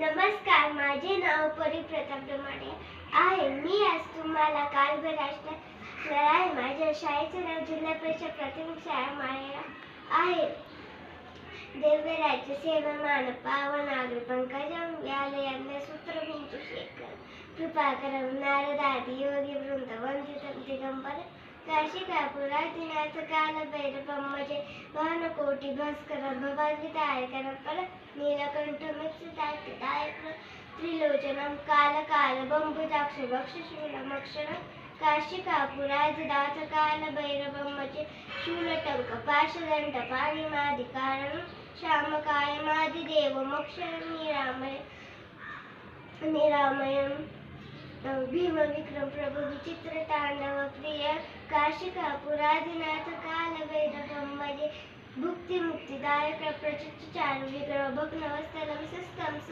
नमस्कार, माझे नाव परिप्रताप डोमाडे आहे. मी आज तुम्हाला काव्यराष्ट्र आहे. माझ्या शाळेचे नाव जिल्हा परिषद प्राथमिक शाळा माळेगाव आहे. देवराज्य सेवा मान पावन आग्र पंकजम व्यालयांना सूत्रभिंच शेखर कृपा करम नारदादी योगी वृंद वंदितम दिगंबर काशिकापुरादिनाथ काल भैरवम मजे भानुकोटी भास्कर भवान्विताय करपर नीलकंठ मित्सताय त्रिलोचनम काल बंबुजाक्ष बक्षशूलमक्षरम काशिकापुरादिनाथ काल भैरवम मजे शूलटंक पाशदंड पाणिमादिकारणं श्यामकाय मादिदेव मोक्षरं निरामयं भीम विक्रम प्रभु विचित्र तांडव प्रिय काशिकापुरादिनाथ काल भैरवम मजे भुक्ती मुक्तिदायक प्रचित चारु विग्रह भग्नवस्तलम